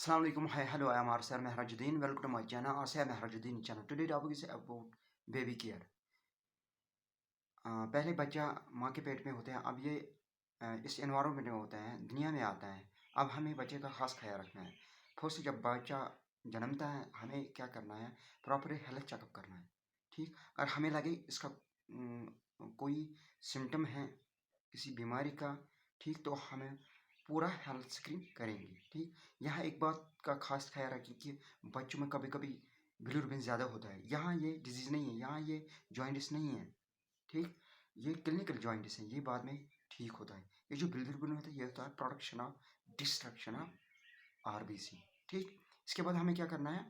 Assalamu alaikum. Hi, hello. I am Arsar Mehrajuddin. Welcome to my channel, Arsar Mehrajuddin channel. Today topic is about baby care. पहले बच्चा माँ के पेट में होते हैं, अब ये इस एनवायरनमेंट में होता है, दुनिया में आता है। अब हमें बच्चे का खास ख्याल रखना है। फर्स्ट जब बच्चा जन्मता है, हमें क्या करना है, प्रॉपर हेल्थ चेकअप करना है। ठीक, अगर हमें लगे इसका कोई सिम्टम है किसी बीमारी का, ठीक, तो हमें पूरा हेल्थ स्क्रीन करेंगे। ठीक, यहाँ एक बात का खास ख्याल रखें कि बच्चों में कभी कभी बिलीरुबिन ज़्यादा होता है। यहाँ ये डिजीज़ नहीं है, यहाँ ये जॉइंटिस नहीं है। ठीक, ये क्लिनिकल जॉइंटिस है, ये बाद में ठीक होता है। ये जो बिलीरुबिन होता है, ये होता है production of destruction of RBC. ठीक, इसके बाद हमें क्या करना है,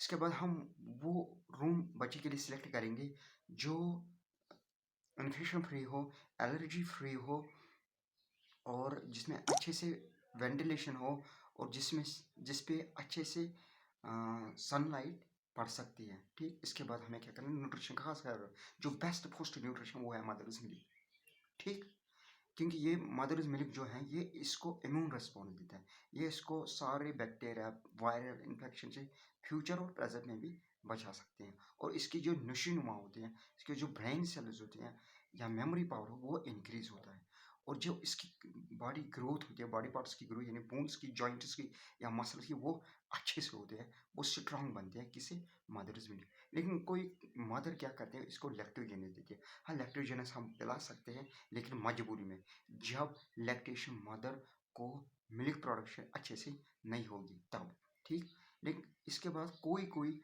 इसके बाद हम वो रूम बच्चे के लिए सिलेक्ट करेंगे जो इन्फेक्शन फ्री हो, एलर्जी फ्री हो, और जिसमें अच्छे से वेंटिलेशन हो, और जिस पे अच्छे से सनलाइट पड़ सकती है। ठीक, इसके बाद हमें क्या करना है, न्यूट्रिशन का खास ख्याल रखना। जो बेस्ट पोस्ट न्यूट्रिशन वो है मदर्स मिल्क। ठीक, क्योंकि ये मदर्स मिल्क जो है, ये इसको इम्यून रिस्पॉन्स देता है। ये इसको सारे बैक्टीरिया, वायरल इन्फेक्शन से फ्यूचर और प्रेजेंट में भी बचा सकते हैं। और इसकी जो नशीनुमा होते हैं, इसके जो ब्रेन सेल्स होते हैं या मेमोरी पावर हो, वो इंक्रीज होता है। और जो इसकी बॉडी ग्रोथ होती है, बॉडी पार्ट्स की ग्रोथ, यानी बोन्स की, जॉइंट्स की या मसल्स की, वो अच्छे से होते हैं, वो स्ट्रांग बनते हैं किसी मदर्स मिल्क। लेकिन कोई मदर क्या करते हैं, इसको लैक्टोजेनस देती है। हाँ, लैक्टोजेनस हम पिला सकते हैं, लेकिन मजबूरी में, जब लैक्टेशन मदर को मिल्क प्रोडक्शन अच्छे से नहीं होगी तब। ठीक, लेकिन इसके बाद कोई कोई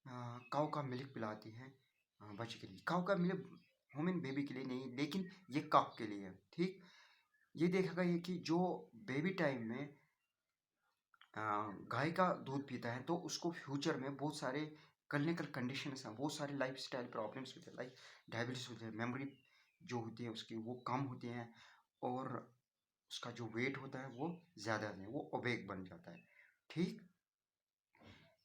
काऊ का मिल्क पिलाती है बच्चे के लिए। काऊ का मिल्क ह्यूमन बेबी के लिए नहीं, लेकिन ये कप के लिए है। ठीक, ये देखा गया है कि जो बेबी टाइम में गाय का दूध पीता है, तो उसको फ्यूचर में बहुत सारे क्लिनिकल कंडीशंस हैं, बहुत सारे लाइफ स्टाइल प्रॉब्लम्स होते हैं, लाइक डायबिटीज होते हैं, मेमोरी जो होती है उसकी वो कम होती है, और उसका जो वेट होता है वो ज़्यादा है, वो ओबेक बन जाता है। ठीक,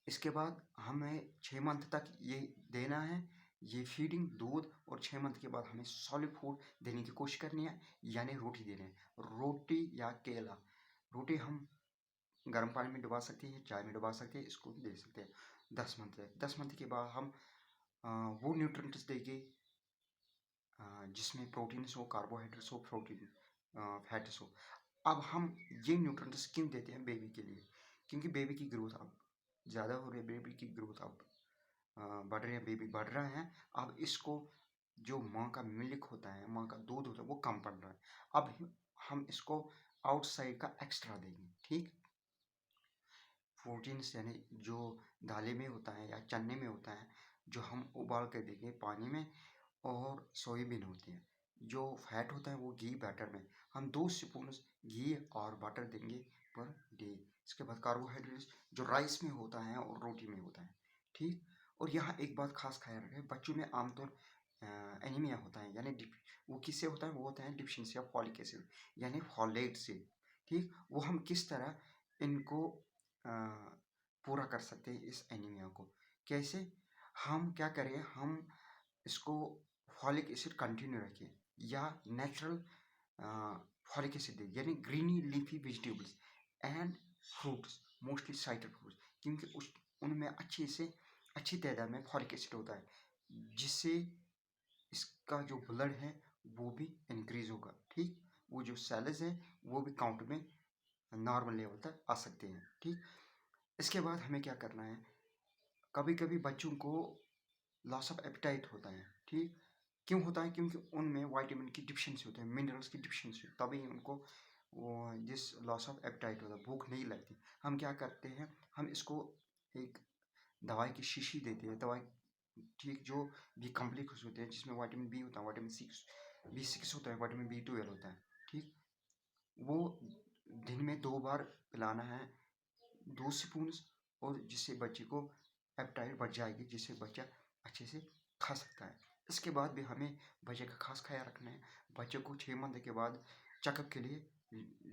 इसके बाद हमें 6 मंथ तक ये देना है, ये फीडिंग दूध, और 6 मंथ के बाद हमें सॉलिड फूड देने की कोशिश करनी है, यानी रोटी देनी है, रोटी या केला। रोटी हम गर्म पानी में डुबा सकते हैं, चाय में डुबा सकते हैं, इसको भी दे सकते हैं 10 मंथ तक। 10 मंथ के बाद हम वो न्यूट्रिएंट्स देंगे जिसमें प्रोटीन्स हो, कार्बोहाइड्रेट्स हो, प्रोटीन फैट्स हो। अब हम ये न्यूट्रिएंट्स क्यों देते हैं बेबी के लिए, क्योंकि बेबी की ग्रोथ अब ज़्यादा हो रही है, बेबी की ग्रोथ अब बढ़ रही है, बेबी बढ़ रहा है। अब इसको जो माँ का मिल्क होता है, माँ का दूध होता है, वो कम पड़ रहा है। अब हम इसको आउटसाइड का एक्स्ट्रा देंगे। ठीक, प्रोटीन्स यानी जो दालें में होता है या चने में होता है, जो हम उबाल कर देंगे पानी में, और सोयाबीन होती है। जो फैट होता है वो घी बैटर में हम 2 स्पून घी और बटर देंगे पर डे। इसके बाद कार्बोहाइड्रेट्स जो राइस में होता है और रोटी में होता है। ठीक, और यहाँ एक बात खास ख्याल रखें, बच्चों में आमतौर एनीमिया होता है, यानी वो किससे होता है, वो होता है डिफिशियंसी ऑफ फॉलिक एसिड, यानी फॉलेट से। ठीक, वो हम किस तरह इनको अ, पूरा कर सकते हैं इस एनीमिया को, कैसे, हम क्या करें, हम इसको फॉलिक एसिड कंटिन्यू रखें, या नेचुरल फॉलिक एसिड दें, यानी greeny leafy vegetables and fruits, mostly citrus fruits, क्योंकि उनमें अच्छी तादाद में फॉलिक एसिड होता है, जिससे इसका जो ब्लड है वो भी इंक्रीज होगा। ठीक, वो जो सेल्स हैं वो भी काउंट में नॉर्मल लेवल तक आ सकते हैं। ठीक, इसके बाद हमें क्या करना है, कभी कभी बच्चों को लॉस ऑफ एपिटाइट होता है। ठीक, क्यों होता है, क्योंकि उनमें विटामिन की डिफिशियंसी होती है, मिनरल्स की डिफिशियंसी, तभी उनको वो जिस लॉस ऑफ एपिटाइट होता है, भूख नहीं लगती। हम क्या करते हैं, हम इसको एक दवाई की शीशी देते हैं, दवाई, ठीक, जो भी कम्प्लेक्स होते हैं, जिसमें विटामिन बी होता है, विटामिन B6 होता है, विटामिन B12 होता है। ठीक, वो दिन में 2 बार पिलाना है, 2 स्पून, और जिससे बच्चे को एपेटाइट बढ़ जाएगी, जिससे बच्चा अच्छे से खा सकता है। इसके बाद भी हमें बच्चे का खास ख्याल रखना है। बच्चे को 6 मंथ के बाद चेकअप के लिए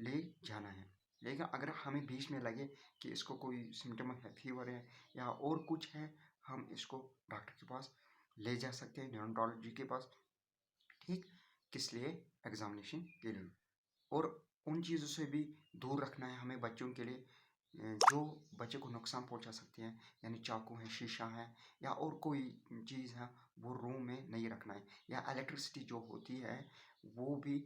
ले जाना है। लेकिन अगर हमें बीच में लगे कि इसको कोई सिम्टम है, फीवर है या और कुछ है, हम इसको डॉक्टर के पास ले जा सकते हैं, न्यूरोलॉजी के पास। ठीक, किस लिए, एग्जामिनेशन के लिए। और उन चीज़ों से भी दूर रखना है हमें बच्चों के लिए, जो बच्चे को नुकसान पहुंचा सकती है, यानी चाकू है, शीशा है या और कोई चीज़ है, वो रूम में नहीं रखना है। या इलेक्ट्रिसिटी जो होती है वो भी,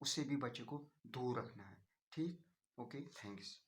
उससे भी बच्चे को दूर रखना है। ठीक, ओके, थैंक्स।